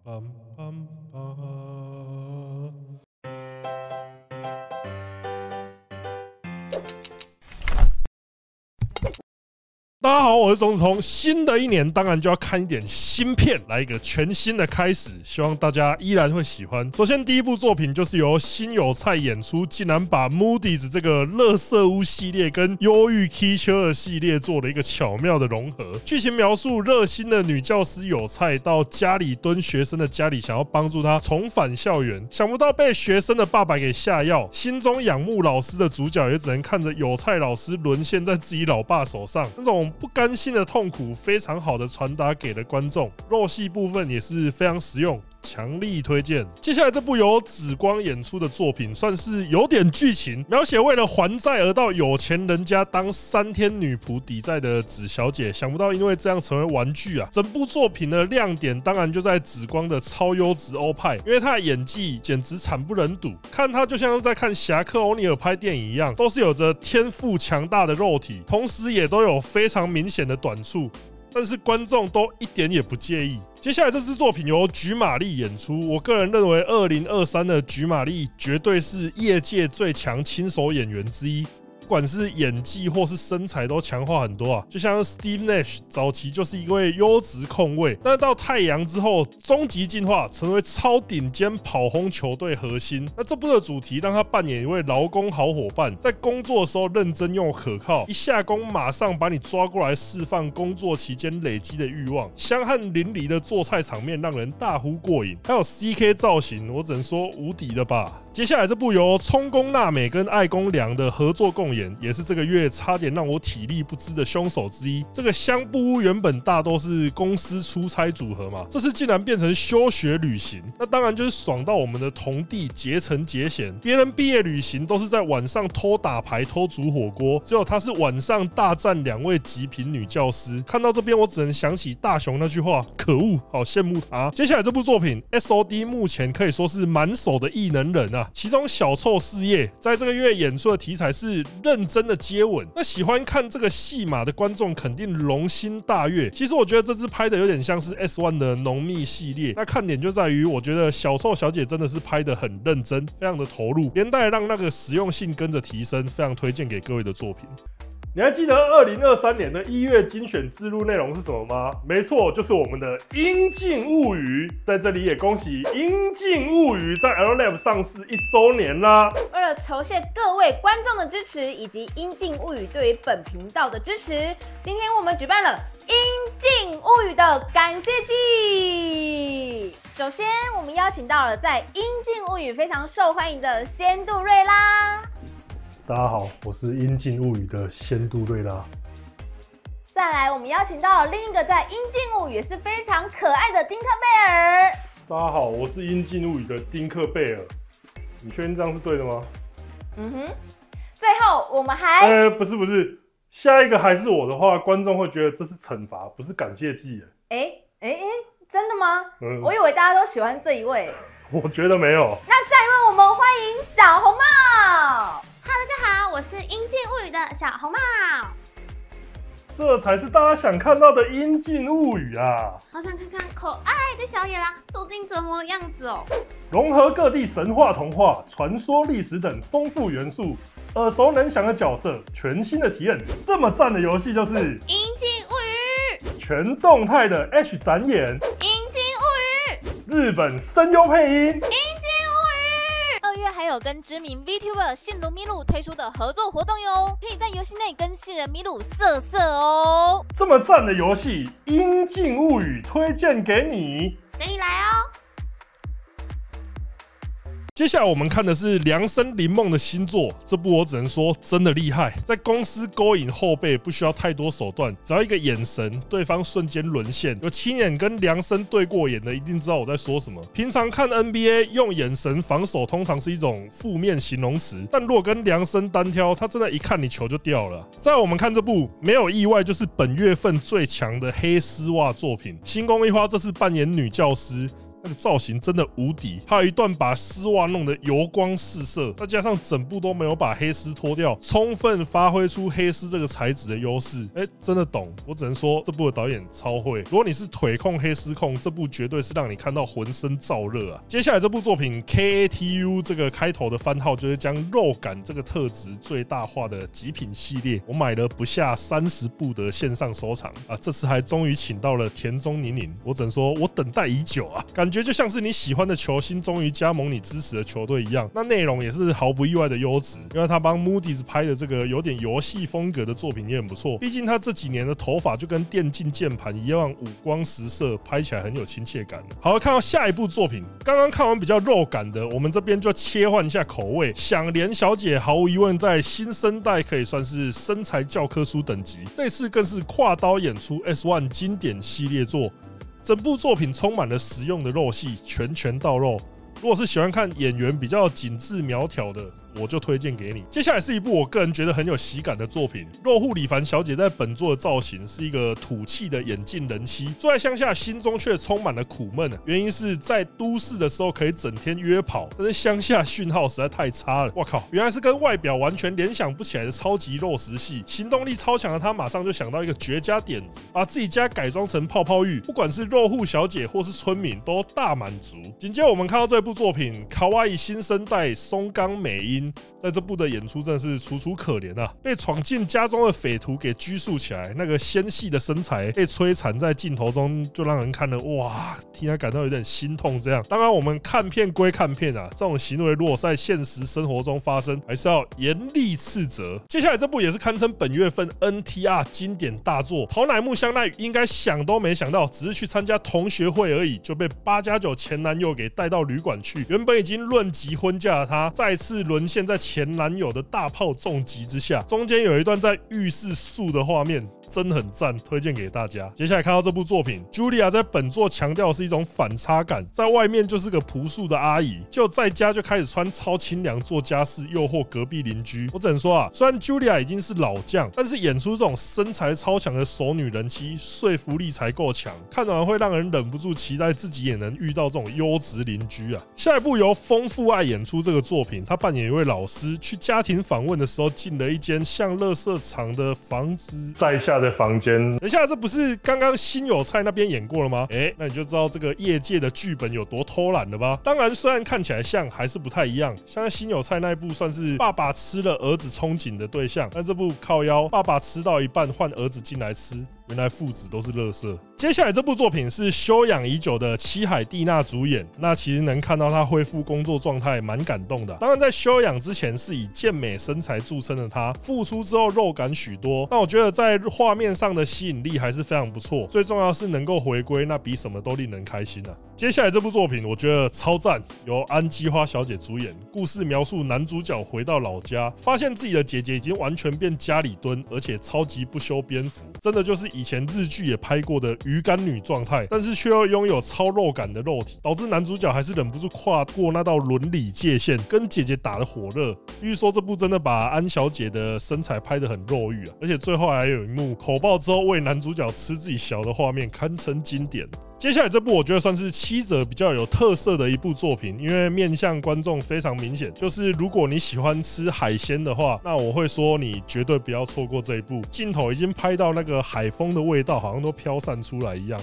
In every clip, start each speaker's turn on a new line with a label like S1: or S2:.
S1: 梆梆梆。大家好，我是钟子通。新的一年当然就要看一点新片，来一个全新的开始，希望大家依然会喜欢。首先，第一部作品就是由新有菜演出，竟然把 Moody's 这个垃圾屋系列跟忧郁 Keychair 的系列做了一个巧妙的融合。剧情描述热心的女教师有菜到家里蹲学生的家里，想要帮助他重返校园，想不到被学生的爸爸给下药。心中仰慕老师的主角也只能看着有菜老师沦陷在自己老爸手上，那种不甘心的痛苦非常好的传达给了观众，肉戏部分也是非常实用，强力推荐。接下来这部由紫光演出的作品，算是有点剧情，描写为了还债而到有钱人家当3天女仆抵债的紫小姐，想不到因为这样成为玩具啊！整部作品的亮点当然就在紫光的超优质欧派，因为她的演技简直惨不忍睹，看她就像是在看侠客欧尼尔拍电影一样，都是有着天赋强大的肉体，同时也都有非常明显的短处。但是观众都一点也不介意。接下来这支作品由菊玛丽演出，我个人认为2023的菊玛丽绝对是业界最强亲手演员之一。不管是演技或是身材都强化很多啊，就像 Steve Nash 早期就是一位优质控卫，但是到太阳之后终极进化成为超顶尖跑轰球队核心。那这部的主题让他扮演一位劳工好伙伴，在工作的时候认真又可靠，一下工马上把你抓过来释放工作期间累积的欲望，香汗淋漓的做菜场面让人大呼过瘾，还有 CK 造型，我只能说无敌了吧。接下来这部由冲宫娜美跟爱宫良的合作共演，也是这个月差点让我体力不支的凶手之一。这个香布屋原本大都是公司出差组合嘛，这次竟然变成休学旅行，那当然就是爽到我们的同弟结成结弦。别人毕业旅行都是在晚上偷打牌偷煮火锅，只有他是晚上大战2位极品女教师。看到这边我只能想起大雄那句话，可恶，好羡慕他。接下来这部作品 SOD 目前可以说是满手的异能人啊，其中小臭事业在这个月演出的题材是认真的接吻，那喜欢看这个戏码的观众肯定龙心大悦。其实我觉得这支拍的有点像是 S1 的浓密系列，那看点就在于我觉得小臭小姐真的是拍得很认真，非常的投入，连带让那个实用性跟着提升，非常推荐给各位的作品。你还记得2023年的1月精选之路内容是什么吗？没错，就是我们的《阴镜物语》。在这里也恭喜《阴镜物语》在 LLab 上市1周年啦！
S2: 为了酬谢各位观众的支持，以及《阴镜物语》对于本频道的支持，今天我们举办了《阴镜物语》的感谢祭。首先，我们邀请到了在《阴镜物语》非常受欢迎的仙杜瑞拉。
S1: 大家好，我是《阴镜物语》的仙杜瑞拉。
S2: 再来，我们邀请到了另一个在《阴镜物语》也是非常可爱的丁克贝尔。
S1: 大家好，我是《阴镜物语》的丁克贝尔。你确定这样是对的吗？
S2: 最后我们还……
S1: 不是，下一个还是我的话，观众会觉得这是惩罚，不是感谢祭。
S2: 真的吗？我以为大家都喜欢这一位。
S1: 我觉得没有。
S2: 那下一位我们欢迎小红帽。
S3: 大家好，我是《阴镜物语》的小红帽。
S1: 这才是大家想看到的《阴镜物语》啊！
S3: 好想看看可爱的小野狼受尽折磨的样子哦。
S1: 融合各地神话、童话、传说、历史等丰富元素，耳熟能详的角色，全新的体验。这么赞的游戏就是《
S3: 阴镜物语》，
S1: 全动态的 H 展演，《
S3: 阴镜物语》，
S1: 日本声优配音，《
S3: 阴镜物语》。2月还有跟知名 VTuber 线路咪路推出的合作活动哟，可以在游戏内跟新人咪路色色哦。
S1: 这么赞的游戏，《阴镜物语》推荐给你，
S3: 等你来哦。
S1: 接下来我们看的是凉生林梦的新作，这部我只能说真的厉害，在公司勾引后辈不需要太多手段，只要一个眼神，对方瞬间沦陷。有亲眼跟凉生对过眼的一定知道我在说什么。平常看 NBA 用眼神防守通常是一种负面形容词，但如果跟凉生单挑，他真的一看你球就掉了。再来我们看这部，没有意外就是本月份最强的黑丝袜作品。星宫一花这次扮演女教师，那个造型真的无敌。还有一段把丝袜弄得油光四射，再加上整部都没有把黑丝脱掉，充分发挥出黑丝这个材质的优势。真的懂，我只能说这部的导演超会。如果你是腿控黑丝控，这部绝对是让你看到浑身燥热啊。接下来这部作品 KATU 这个开头的番号就是将肉感这个特质最大化的极品系列，我买了不下30部的线上收藏啊，这次还终于请到了田中宁宁，我只能说我等待已久啊，感觉就像是你喜欢的球星终于加盟你支持的球队一样。那内容也是毫不意外的优质，因为他帮 Moody's 拍的这个有点游戏风格的作品也很不错，毕竟他这几年的头发就跟电竞键盘一样五光十色，拍起来很有亲切感。好，看到下一部作品，刚刚看完比较肉感的，我们这边就切换一下口味。响莲小姐毫无疑问在新生代可以算是身材教科书等级，这次更是跨刀演出 S1 经典系列作，整部作品充满了实用的肉戏，拳到肉。如果是喜欢看演员比较紧致苗条的，我就推荐给你。接下来是一部我个人觉得很有喜感的作品。肉户里凡小姐在本作的造型是一个土气的眼镜人妻，住在乡下，心中却充满了苦闷。原因是在都市的时候可以整天约跑，但是乡下讯号实在太差了。我靠，原来是跟外表完全联想不起来的超级肉食系。行动力超强的她马上就想到一个绝佳点子，把自己家改装成泡泡浴，不管是肉户小姐或是村民都大满足。紧接着我们看到这部作品，卡哇伊新生代松冈美音在这部的演出真的是楚楚可怜啊！被闯进家中的匪徒给拘束起来，那个纤细的身材被摧残在镜头中，就让人看了哇，替他感到有点心痛。这样，当然我们看片归看片啊，这种行为如果在现实生活中发生，还是要严厉斥责。接下来这部也是堪称本月份 NTR 经典大作，桃乃木香奈宇应该想都没想到，只是去参加同学会而已，就被8+9前男友给带到旅馆去。原本已经论及婚嫁的她，再次沦陷在前男友的大炮重击之下，中间有一段在浴室诉的画面，真的很赞，推荐给大家。接下来看到这部作品 ，Julia 在本作强调的是一种反差感，在外面就是个朴素的阿姨，就在家就开始穿超清凉做家事，诱惑隔壁邻居。我只能说啊，虽然 Julia 已经是老将，但是演出这种身材超强的熟女人妻，说服力才够强，看完会让人忍不住期待自己也能遇到这种优质邻居啊。下一部由丰富爱演出这个作品，他扮演一位老师，去家庭访问的时候进了一间像垃圾场的房子，在下的房间。等一下，这不是刚刚新有菜那边演过了吗？那你就知道这个业界的剧本有多偷懒了吧？当然，虽然看起来像，还是不太一样。像新有菜那一部算是爸爸吃了儿子憧憬的对象，但这部靠腰，爸爸吃到一半换儿子进来吃。原来父子都是垃圾。接下来这部作品是休养已久的七海蒂娜主演，那其实能看到她恢复工作状态，蛮感动的。当然，在休养之前是以健美身材著称的她，复出之后肉感许多。但我觉得在画面上的吸引力还是非常不错。最重要是能够回归，那比什么都令人开心啊。接下来这部作品我觉得超赞，由安基花小姐主演。故事描述男主角回到老家，发现自己的姐姐已经完全变家里蹲，而且超级不修边幅，真的就是以前日剧也拍过的鱼干女状态，但是却又拥有超肉感的肉体，导致男主角还是忍不住跨过那道伦理界限，跟姐姐打得火热。必须说这部真的把安小姐的身材拍得很肉欲啊，而且最后还有一幕口爆之后喂男主角吃自己小的画面，堪称经典。接下来这部我觉得算是七者比较有特色的一部作品，因为面向观众非常明显，就是如果你喜欢吃海鲜的话，那我会说你绝对不要错过这一部。镜头已经拍到那个海风的味道好像都飘散出来一样，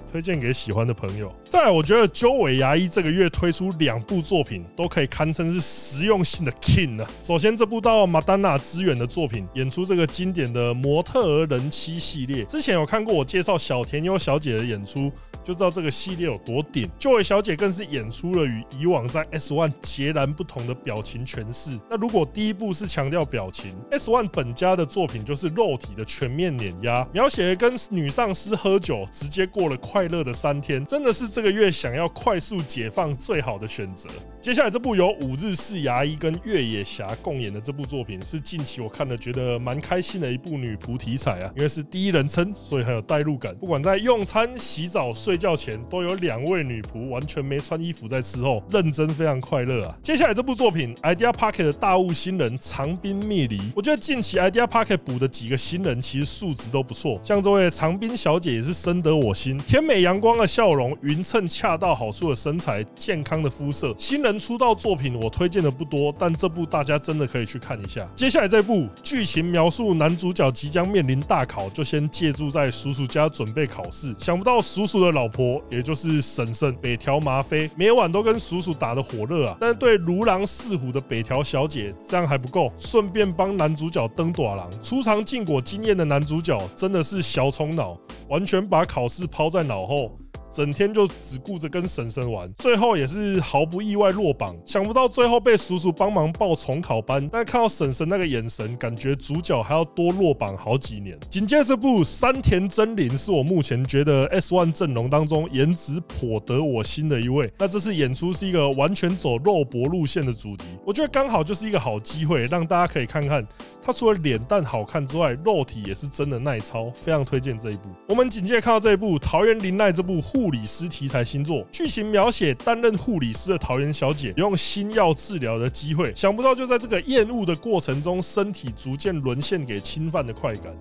S1: 推荐给喜欢的朋友。再来，我觉得鸠尾牙医这个月推出2部作品，都可以堪称是实用性的 king 啊。首先，这部到马丹娜支援的作品，演出这个经典的模特儿人妻系列。之前有看过我介绍小田优小姐的演出，就知道这个系列有多顶。鸠尾小姐更是演出了与以往在 S1 截然不同的表情诠释。那如果第一部是强调表情， S1 本家的作品就是肉体的全面碾压，描写跟女上司喝酒，直接过了快乐的3天，真的是这个月想要快速解放最好的选择。接下来这部由五日式牙医跟越野侠共演的这部作品，是近期我看了觉得蛮开心的一部女仆题材啊，因为是第一人称，所以很有代入感。不管在用餐、洗澡、睡觉前，都有2位女仆完全没穿衣服在伺候，认真非常快乐啊。接下来这部作品 Idea Pocket 的大物新人长滨蜜梨，我觉得近期 Idea Pocket 补的几个新人其实素质都不错，像这位长滨小姐也是深得我心，天美阳光的笑容，匀称恰到好处的身材，健康的肤色。新人出道作品我推荐的不多，但这部大家真的可以去看一下。接下来这部剧情描述男主角即将面临大考，就先借住在叔叔家准备考试。想不到叔叔的老婆，也就是婶婶北条麻妃，每晚都跟叔叔打得火热啊。但是对如狼似虎的北条小姐，这样还不够，顺便帮男主角登短廊。出尝禁果经验的男主角真的是小宠脑，完全把考试抛在脑后。整天就只顾着跟婶婶玩，最后也是毫不意外落榜。想不到最后被叔叔帮忙报重考班，但看到婶婶那个眼神，感觉主角还要多落榜好几年。紧接着这部山田真绫是我目前觉得 S1 阵容当中颜值颇得我心的一位。那这次演出是一个完全走肉搏路线的主题，我觉得刚好就是一个好机会，让大家可以看看他除了脸蛋好看之外，肉体也是真的耐操，非常推荐这一部。我们紧接着看到这一部桃园绫奈这部护理师题材新作，剧情描写担任护理师的桃园小姐用新药治疗的机会，想不到就在这个厌恶的过程中，身体逐渐沦陷给侵犯的快感。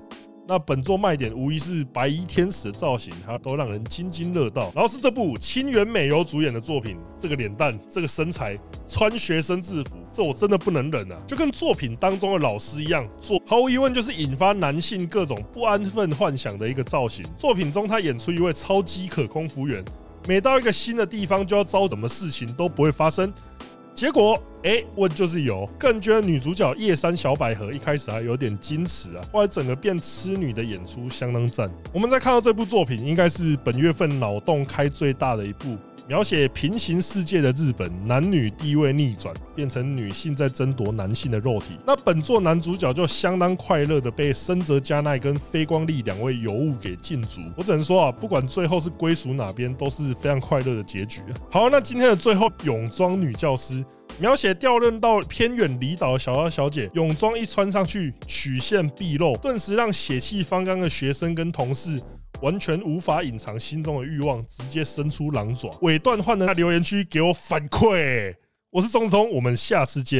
S1: 那本作卖点无疑是白衣天使的造型，它都让人津津乐道。然后是这部清原美由主演的作品，这个脸蛋，这个身材，穿学生制服，这我真的不能忍啊！就跟作品当中的老师一样，毫无疑问就是引发男性各种不安分幻想的一个造型。作品中他演出一位超饥渴空服员，每到一个新的地方就要遭什么事情都不会发生。结果，问就是有。个人觉得女主角叶山小百合一开始还有点矜持啊，后来整个变痴女的演出相当赞。我们在看到这部作品，应该是本月份脑洞开最大的一部。描写平行世界的日本，男女地位逆转，变成女性在争夺男性的肉体。那本作男主角就相当快乐的被深泽佳奈跟非光莉两位尤物给禁足。我只能说啊，不管最后是归属哪边，都是非常快乐的结局。好，那今天的最后，泳装女教师。描写调任到偏远离岛的小妖小姐，泳装一穿上去，曲线毕露，顿时让血气方刚的学生跟同事完全无法隐藏心中的欲望，直接伸出狼爪。尾段换的留言区给我反馈，我是钟子通，我们下次见。